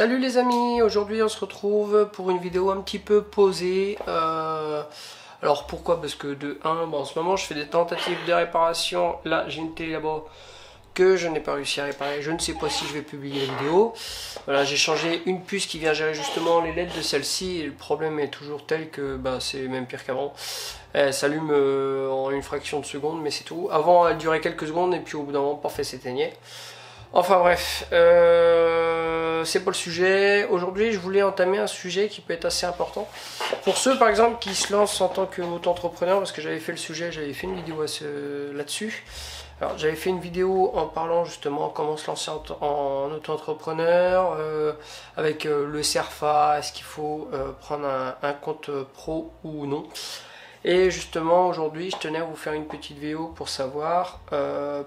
Salut les amis, aujourd'hui on se retrouve pour une vidéo un petit peu posée. Alors pourquoi? Parce que de 1, en ce moment je fais des tentatives de réparation. Là j'ai une télé là-bas que je n'ai pas réussi à réparer. Je ne sais pas si je vais publier la vidéo. Voilà, j'ai changé une puce qui vient gérer justement les LED de celle-ci. Et le problème est toujours tel que c'est même pire qu'avant. Elle s'allume en une fraction de seconde, mais c'est tout. Avant elle durait quelques secondes et puis au bout d'un moment, parfait, s'éteignait. Enfin bref, c'est pas le sujet. Aujourd'hui, je voulais entamer un sujet qui peut être assez important. Pour ceux par exemple qui se lancent en tant qu'auto-entrepreneur, parce que j'avais fait le sujet, j'avais fait une vidéo là-dessus. Alors j'avais fait une vidéo en parlant justement comment se lancer en auto-entrepreneur, avec le CERFA, est-ce qu'il faut prendre un compte pro ou non. Et justement aujourd'hui je tenais à vous faire une petite vidéo pour savoir,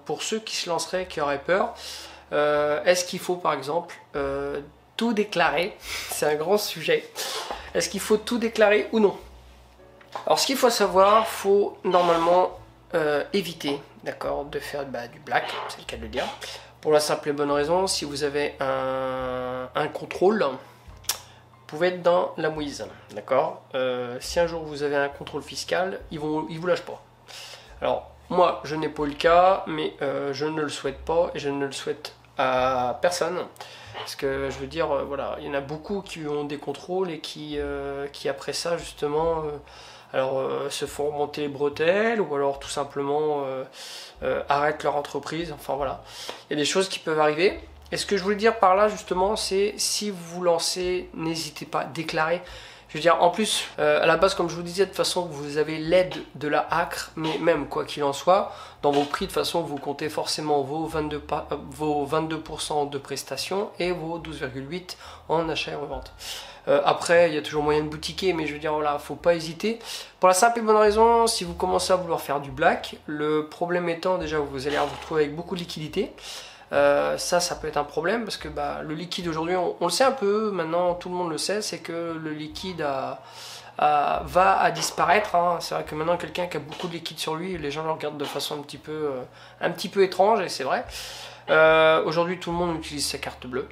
pour ceux qui se lanceraient, qui auraient peur, est-ce qu'il faut par exemple tout déclarer? C'est un grand sujet. Est-ce qu'il faut tout déclarer ou non? Alors ce qu'il faut savoir, faut normalement éviter, d'accord, de faire du black, c'est le cas de le dire. Pour la simple et bonne raison, si vous avez un contrôle, vous pouvez être dans la mouise, d'accord. Si un jour vous avez un contrôle fiscal, ils vous lâchent pas. Alors moi je n'ai pas le cas, mais je ne le souhaite pas et je ne le souhaite à personne, parce que je veux dire, voilà, il y en a beaucoup qui ont des contrôles et qui après ça justement se font remonter les bretelles, ou alors tout simplement arrêtent leur entreprise. Enfin voilà, il y a des choses qui peuvent arriver. Et ce que je voulais dire par là justement, c'est si vous vous lancez, n'hésitez pas à déclarer. Je veux dire, en plus, à la base, comme je vous disais, de toute façon, vous avez l'aide de la ACRE, mais même quoi qu'il en soit, dans vos prix, de toute façon, vous comptez forcément vos 22% de prestations et vos 12,8% en achat et revente. Après, il y a toujours moyen de boutiquer, mais je veux dire, voilà, faut pas hésiter. Pour la simple et bonne raison, si vous commencez à vouloir faire du black, le problème étant, déjà, vous allez vous retrouver avec beaucoup de liquidités. Ça peut être un problème, parce que le liquide aujourd'hui, on le sait un peu, maintenant tout le monde le sait, c'est que le liquide va à disparaître, hein. C'est vrai que maintenant quelqu'un qui a beaucoup de liquide sur lui, les gens le regardent de façon un petit peu étrange, et c'est vrai. Aujourd'hui tout le monde utilise sa carte bleue.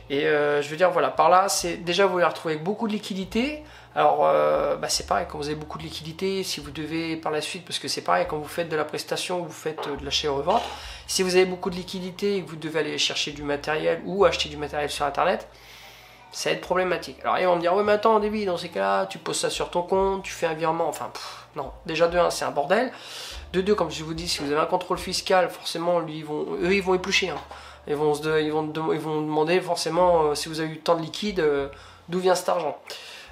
Et je veux dire, voilà, par là, c'est déjà vous allez retrouver avec beaucoup de liquidités. Alors, c'est pareil, quand vous avez beaucoup de liquidités, si vous devez par la suite, parce que c'est pareil, quand vous faites de la prestation, vous faites de l'achat et revente, si vous avez beaucoup de liquidités et que vous devez aller chercher du matériel ou acheter du matériel sur Internet, ça va être problématique. Alors, ils vont me dire, ouais, mais attends, David, dans ces cas-là, tu poses ça sur ton compte, tu fais un virement, enfin, non. Déjà, de 1, c'est un bordel. De 2, comme je vous dis, si vous avez un contrôle fiscal, forcément, eux, ils vont éplucher, hein. Ils vont demander forcément si vous avez eu tant de liquide, d'où vient cet argent.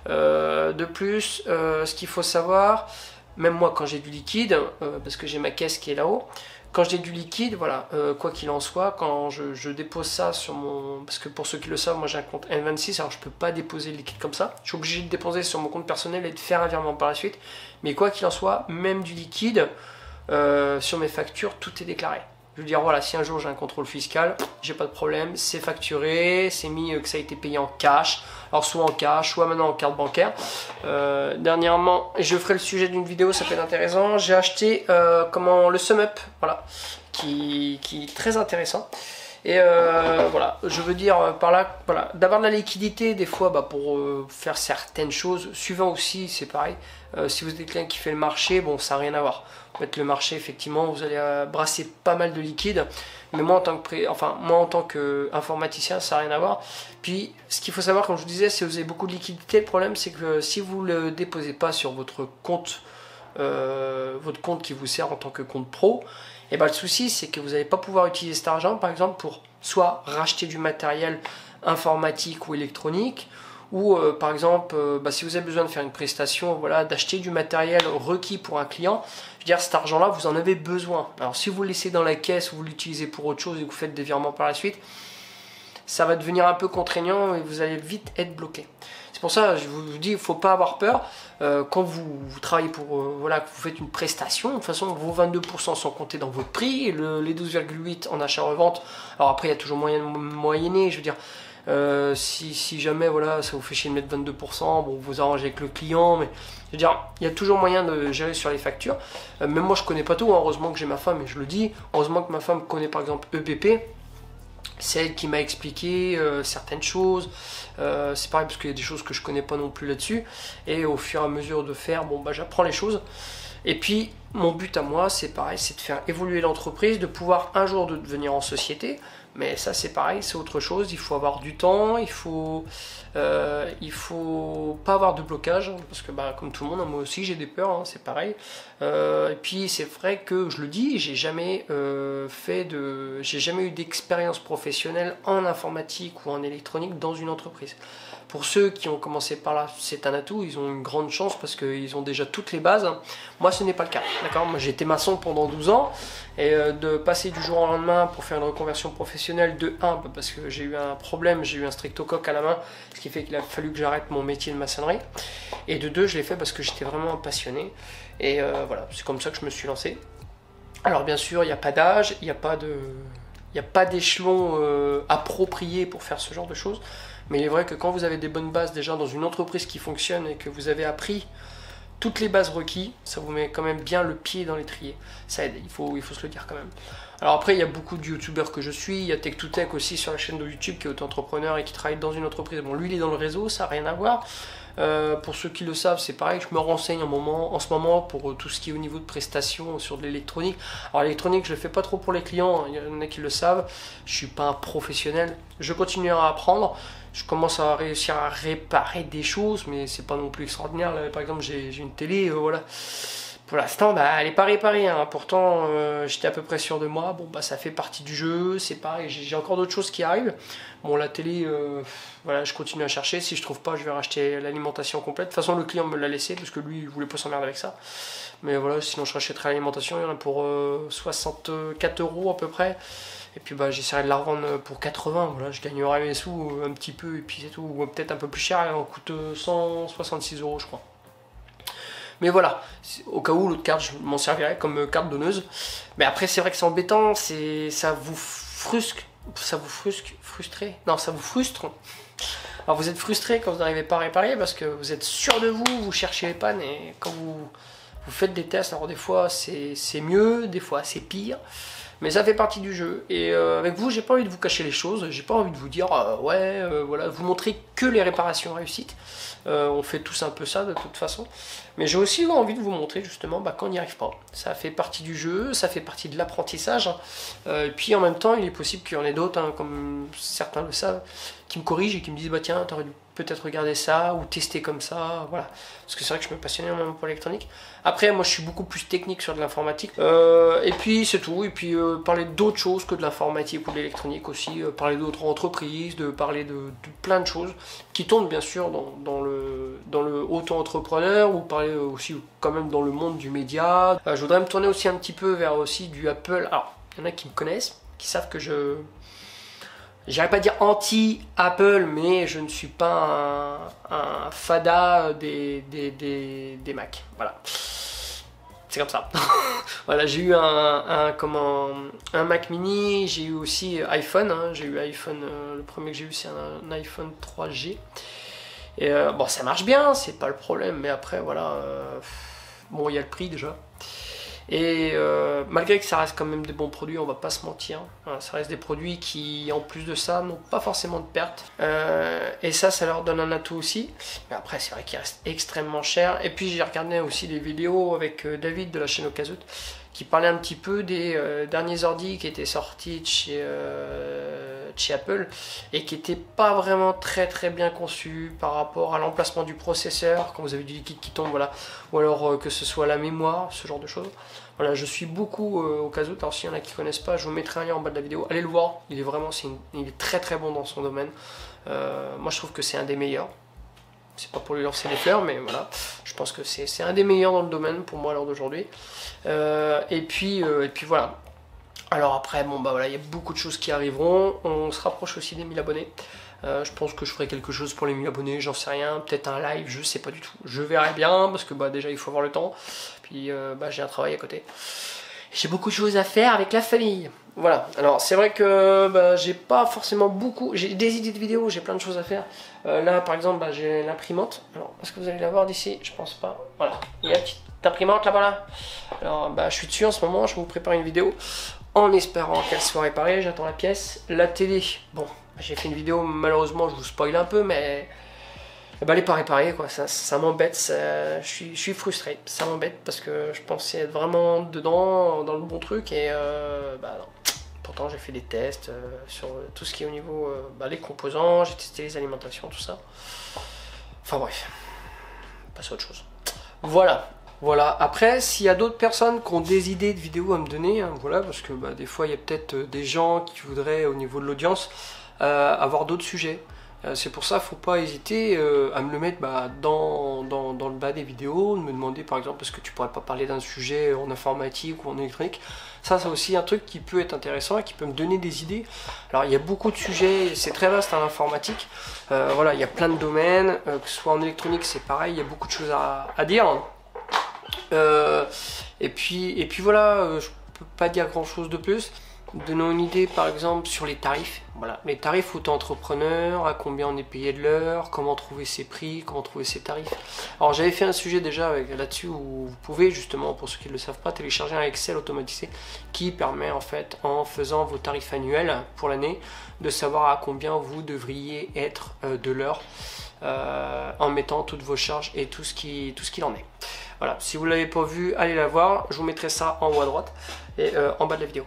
De plus, ce qu'il faut savoir, même moi quand j'ai du liquide, parce que j'ai ma caisse qui est là-haut, quand j'ai du liquide, voilà, quoi qu'il en soit, quand je dépose ça sur mon... Parce que pour ceux qui le savent, moi j'ai un compte N26, alors je peux pas déposer le liquide comme ça. Je suis obligé de déposer sur mon compte personnel et de faire un virement par la suite. Mais quoi qu'il en soit, même du liquide, sur mes factures, tout est déclaré. Je veux dire, voilà, si un jour j'ai un contrôle fiscal, j'ai pas de problème, c'est facturé, c'est mis que ça a été payé en cash, alors soit en cash, soit maintenant en carte bancaire. Dernièrement, je ferai le sujet d'une vidéo, ça peut être intéressant, j'ai acheté le SumUp, voilà, qui est très intéressant. Et voilà, je veux dire par là, voilà, d'avoir de la liquidité des fois pour faire certaines choses, suivant aussi, c'est pareil, si vous êtes quelqu'un qui fait le marché, bon, ça n'a rien à voir. Le marché, effectivement, vous allez brasser pas mal de liquide, mais moi en tant qu'informaticien, ça n'a rien à voir. Puis, ce qu'il faut savoir, comme je vous disais, si vous avez beaucoup de liquidité, le problème, c'est que si vous ne le déposez pas sur votre compte qui vous sert en tant que compte pro, et le souci, c'est que vous n'allez pas pouvoir utiliser cet argent, par exemple, pour soit racheter du matériel informatique ou électronique, ou par exemple, si vous avez besoin de faire une prestation, voilà, d'acheter du matériel requis pour un client, je veux dire, cet argent-là, vous en avez besoin. Alors si vous le laissez dans la caisse, ou vous l'utilisez pour autre chose et que vous faites des virements par la suite, ça va devenir un peu contraignant et vous allez vite être bloqué. C'est pour ça, je vous dis, il ne faut pas avoir peur. Quand vous travaillez pour, voilà, que vous faites une prestation, de toute façon, vos 22% sont comptés dans votre prix, les 12,8 en achat-revente. Alors après, il y a toujours moyen de moyenner, je veux dire, si jamais voilà, ça vous fait chier de mettre 22%, bon, vous arrangez avec le client, mais je veux dire, il y a toujours moyen de gérer sur les factures. Même moi, je connais pas tout, hein, heureusement que j'ai ma femme, et je le dis, heureusement que ma femme connaît par exemple EPP. C'est elle qui m'a expliqué certaines choses. C'est pareil parce qu'il y a des choses que je connais pas non plus là-dessus. Et au fur et à mesure de faire, bon bah j'apprends les choses. Et puis mon but à moi, c'est pareil, c'est de faire évoluer l'entreprise, de pouvoir un jour de devenir en société. Mais ça c'est pareil, c'est autre chose. Il faut avoir du temps, il faut pas avoir de blocage parce que bah, comme tout le monde, moi aussi j'ai des peurs, hein, c'est pareil. Et puis c'est vrai que je le dis, j'ai jamais eu d'expérience professionnelle en informatique ou en électronique dans une entreprise. Pour ceux qui ont commencé par là, c'est un atout, ils ont une grande chance parce qu'ils ont déjà toutes les bases. Moi, ce n'est pas le cas. D'accord ? Moi, j'ai été maçon pendant 12 ans et de passer du jour au lendemain pour faire une reconversion professionnelle de 1, parce que j'ai eu un problème, j'ai eu un streptocoque à la main, ce qui fait qu'il a fallu que j'arrête mon métier de maçonnerie. Et de 2, je l'ai fait parce que j'étais vraiment passionné. Et voilà, c'est comme ça que je me suis lancé. Alors, bien sûr, il n'y a pas d'âge, il n'y a pas d'échelon approprié pour faire ce genre de choses. Mais il est vrai que quand vous avez des bonnes bases déjà dans une entreprise qui fonctionne et que vous avez appris toutes les bases requises, ça vous met quand même bien le pied dans l'étrier. Ça aide, il faut se le dire quand même. Alors après, il y a beaucoup de youtubeurs que je suis. Il y a Tech2Tech aussi sur la chaîne de YouTube qui est auto-entrepreneur et qui travaille dans une entreprise. Bon, lui, il est dans le réseau, ça n'a rien à voir. Pour ceux qui le savent, c'est pareil, je me renseigne en ce moment pour tout ce qui est au niveau de prestations sur de l'électronique. Alors l'électronique, je ne le fais pas trop pour les clients, il y en a qui le savent, je ne suis pas un professionnel, je continuerai à apprendre, je commence à réussir à réparer des choses, mais c'est pas non plus extraordinaire. Là, par exemple, j'ai une télé, voilà. Pour l'instant, bah, elle n'est pas réparée, hein. Pourtant j'étais à peu près sûr de moi. Bon, bah, ça fait partie du jeu, c'est pareil, j'ai encore d'autres choses qui arrivent. Bon, la télé, voilà, je continue à chercher. Si je trouve pas, je vais racheter l'alimentation complète. De toute façon, le client me l'a laissé parce que lui, il voulait pas s'emmerder avec ça. Mais voilà, sinon je rachèterai l'alimentation. Il y en a pour 64 € à peu près. Et puis bah, j'essaierai de la revendre pour 80. Voilà, je gagnerai mes sous un petit peu et puis c'est tout. Ou peut-être un peu plus cher, elle en coûte 166 € je crois. Mais voilà, au cas où l'autre carte, je m'en servirais comme carte donneuse. Mais après, c'est vrai que c'est embêtant, ça vous frustre. Non, ça vous frustre. Alors vous êtes frustré quand vous n'arrivez pas à réparer parce que vous êtes sûr de vous, vous cherchez les pannes et quand vous faites des tests, alors des fois c'est mieux, des fois c'est pire. Mais ça fait partie du jeu. Et avec vous, j'ai pas envie de vous cacher les choses. J'ai pas envie de vous dire, voilà, vous montrer que les réparations réussites. On fait tous un peu ça de toute façon. Mais j'ai aussi envie de vous montrer justement quand on n'y arrive pas. Ça fait partie du jeu, ça fait partie de l'apprentissage. Et puis en même temps, il est possible qu'il y en ait d'autres, hein, comme certains le savent, qui me corrigent et qui me disent, bah tiens, t'aurais dû peut-être regarder ça ou tester comme ça, voilà. Parce que c'est vrai que je me passionne énormément pour l'électronique. Après, moi je suis beaucoup plus technique sur de l'informatique. Et puis c'est tout. Et puis parler d'autres choses que de l'informatique ou de l'électronique aussi. Parler d'autres entreprises, de parler de plein de choses qui tournent bien sûr dans le auto-entrepreneur ou parler aussi quand même dans le monde du média. Je voudrais me tourner aussi un petit peu vers aussi du Apple. Alors, il y en a qui me connaissent, qui savent que j'irais pas dire anti-Apple, mais je ne suis pas un fada des Mac. Voilà. C'est comme ça. Voilà, j'ai eu un Mac mini, j'ai eu aussi iPhone. Hein, j'ai eu iPhone, le premier que j'ai eu c'est un iPhone 3G. Et bon, ça marche bien, c'est pas le problème, mais après, voilà. Bon, il y a le prix déjà. Et malgré que ça reste quand même des bons produits, on va pas se mentir, ça reste des produits qui en plus de ça n'ont pas forcément de perte, et ça leur donne un atout aussi. Mais après c'est vrai qu'il reste extrêmement cher. Et puis j'ai regardé aussi des vidéos avec David de la chaîne Okazut qui parlait un petit peu des derniers ordi qui étaient sortis de chez Apple et qui n'étaient pas vraiment très bien conçus par rapport à l'emplacement du processeur quand vous avez du liquide qui tombe, voilà, ou alors que ce soit la mémoire, ce genre de choses. Voilà, je suis beaucoup Okazut. Alors s'il y en a qui ne connaissent pas, je vous mettrai un lien en bas de la vidéo, allez le voir, il est vraiment il est très bon dans son domaine. Moi je trouve que c'est un des meilleurs. C'est pas pour lui lancer les fleurs, mais voilà, je pense que c'est un des meilleurs dans le domaine pour moi à l'heure d'aujourd'hui. Et puis voilà. Alors après, bon bah voilà, il y a beaucoup de choses qui arriveront. On se rapproche aussi des 1000 abonnés. Je pense que je ferai quelque chose pour les 1000 abonnés, j'en sais rien. Peut-être un live, je sais pas du tout. Je verrai bien, parce que bah déjà il faut avoir le temps. Puis bah, j'ai un travail à côté. J'ai beaucoup de choses à faire avec la famille. Voilà, alors c'est vrai que bah, j'ai pas forcément beaucoup, j'ai des idées de vidéos, j'ai plein de choses à faire. Là par exemple, bah, j'ai l'imprimante. Alors, est-ce que vous allez la voir d'ici? Je pense pas. Voilà, il y a une petite imprimante là-bas là. Alors bah, je suis dessus en ce moment, je vous prépare une vidéo en espérant qu'elle soit réparée. J'attends la pièce. La télé, bon, j'ai fait une vidéo, malheureusement je vous spoil un peu, mais elle n'est pas réparée, quoi. Ça m'embête, je suis frustré, ça m'embête parce que je pensais être vraiment dedans, dans le bon truc, et non. Pourtant j'ai fait des tests sur tout ce qui est au niveau les composants, j'ai testé les alimentations, tout ça. Enfin bref, passe à autre chose. Voilà. Après, s'il y a d'autres personnes qui ont des idées de vidéos à me donner, hein, voilà, parce que des fois il y a peut-être des gens qui voudraient, au niveau de l'audience, avoir d'autres sujets. C'est pour ça, faut pas hésiter à me le mettre dans le bas des vidéos, de me demander par exemple est-ce que tu pourrais pas parler d'un sujet en informatique ou en électronique. Ça c'est aussi un truc qui peut être intéressant et qui peut me donner des idées. Alors il y a beaucoup de sujets, c'est très vaste en informatique, voilà, il y a plein de domaines, que ce soit en électronique c'est pareil, il y a beaucoup de choses à dire. Et puis voilà, je peux pas dire grand chose de plus. Donnons une idée par exemple sur les tarifs. Voilà, les tarifs auto-entrepreneur, à combien on est payé de l'heure, comment trouver ses prix, comment trouver ses tarifs. Alors j'avais fait un sujet déjà là-dessus où vous pouvez justement, pour ceux qui ne le savent pas, télécharger un Excel automatisé qui permet en fait, en faisant vos tarifs annuels pour l'année, de savoir à combien vous devriez être de l'heure en mettant toutes vos charges et tout ce qu'il en est. Voilà, si vous ne l'avez pas vu, allez la voir, je vous mettrai ça en haut à droite et en bas de la vidéo.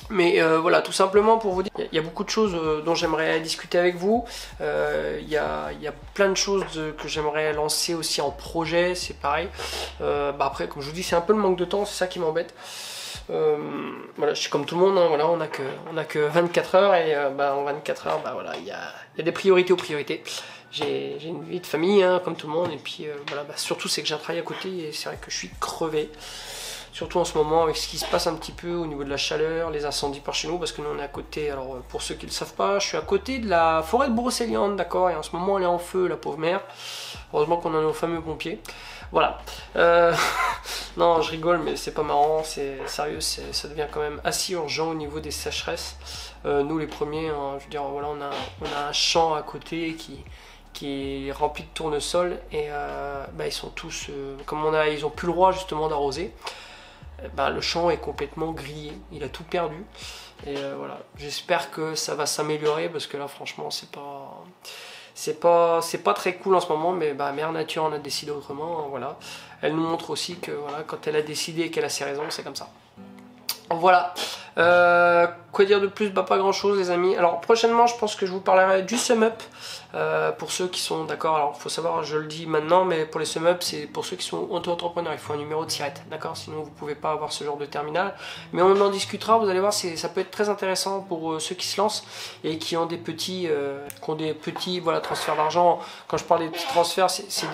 Mais voilà, tout simplement pour vous dire, il y a beaucoup de choses dont j'aimerais discuter avec vous. Il y a plein de choses que j'aimerais lancer aussi en projet, c'est pareil. Après, comme je vous dis, c'est un peu le manque de temps, c'est ça qui m'embête. Voilà, je suis comme tout le monde, hein, voilà, on a que 24 heures et en 24 heures, voilà, il y a des priorités aux priorités. J'ai une vie de famille, hein, comme tout le monde, et puis voilà, surtout c'est que j'ai un travail à côté et c'est vrai que je suis crevé. Surtout en ce moment avec ce qui se passe un petit peu au niveau de la chaleur, les incendies par chez nous, parce que nous on est à côté, alors pour ceux qui ne le savent pas, je suis à côté de la forêt de Brocéliande, d'accord, et en ce moment elle est en feu, la pauvre mère. Heureusement qu'on a nos fameux pompiers. Voilà. Non, je rigole, mais c'est pas marrant, c'est sérieux, ça devient quand même assez urgent au niveau des sécheresses. Nous les premiers, hein, je veux dire, voilà, on a un champ à côté qui est rempli de tournesol et ils sont tous, comme ils ont plus le droit justement d'arroser. Le champ est complètement grillé, il a tout perdu et voilà, j'espère que ça va s'améliorer parce que là franchement c'est pas très cool en ce moment, mais Mère Nature en a décidé autrement, voilà. Elle nous montre aussi que voilà, quand elle a décidé et qu'elle a ses raisons, c'est comme ça. Voilà. Quoi dire de plus? Pas grand chose les amis. Alors prochainement je pense que je vous parlerai du sum-up pour ceux qui sont d'accord. Alors il faut savoir, je le dis maintenant, mais pour les sum-up c'est pour ceux qui sont auto-entrepreneurs, il faut un numéro de SIRET, d'accord, sinon vous pouvez pas avoir ce genre de terminal, mais on en discutera, vous allez voir, ça peut être très intéressant pour ceux qui se lancent et qui ont des petits voilà, transferts d'argent. Quand je parle des petits transferts, c'est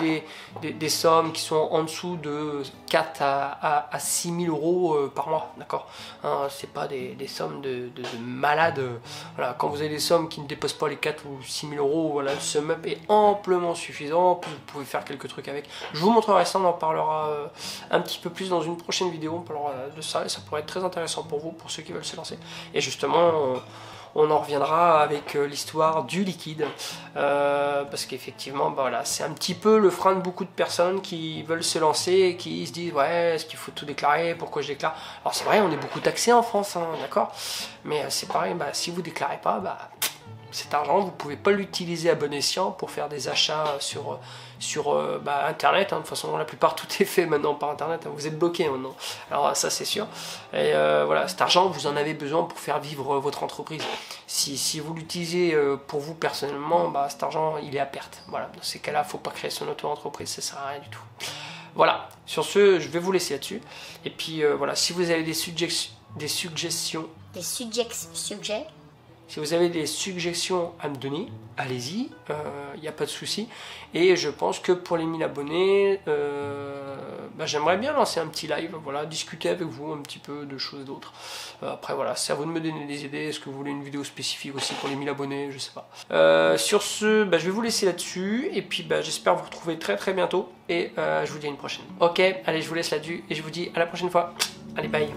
des sommes qui sont en dessous de 4 à 6 000 euros par mois, d'accord, hein, c'est pas des sommes de malades. Voilà, quand vous avez des sommes qui ne dépassent pas les 4 ou 6 000 euros, voilà, le sum-up est amplement suffisant. En plus, vous pouvez faire quelques trucs avec. Je vous montrerai ça, on en parlera un petit peu plus dans une prochaine vidéo. On parlera de ça et ça pourrait être très intéressant pour vous, pour ceux qui veulent se lancer. Et justement, on en reviendra avec l'histoire du liquide, parce qu'effectivement voilà, c'est un petit peu le frein de beaucoup de personnes qui veulent se lancer et qui se disent ouais, est-ce qu'il faut tout déclarer, pourquoi je déclare. Alors c'est vrai, on est beaucoup taxé en France, hein, d'accord, mais c'est pareil, si vous déclarez pas, cet argent vous pouvez pas l'utiliser à bon escient pour faire des achats sur internet, hein. De toute façon la plupart tout est fait maintenant par internet, hein. Vous êtes bloqué maintenant, alors ça c'est sûr, et voilà, cet argent vous en avez besoin pour faire vivre votre entreprise. Si vous l'utilisez pour vous personnellement, cet argent il est à perte. Voilà, dans ces cas là faut pas créer son auto-entreprise, ça sert à rien du tout. Voilà, sur ce je vais vous laisser là-dessus, et puis voilà, si vous avez des suggestions, si vous avez des suggestions à me donner, allez-y, il n'y a pas de souci. Et je pense que pour les 1000 abonnés, j'aimerais bien lancer un petit live, voilà, discuter avec vous un petit peu de choses d'autres. Après voilà, c'est à vous de me donner des idées. Est-ce que vous voulez une vidéo spécifique aussi pour les 1000 abonnés? Je sais pas. Sur ce, je vais vous laisser là-dessus. Et puis j'espère vous retrouver très très bientôt. Et je vous dis à une prochaine. Ok, allez, je vous laisse là-dessus et je vous dis à la prochaine fois. Allez, bye.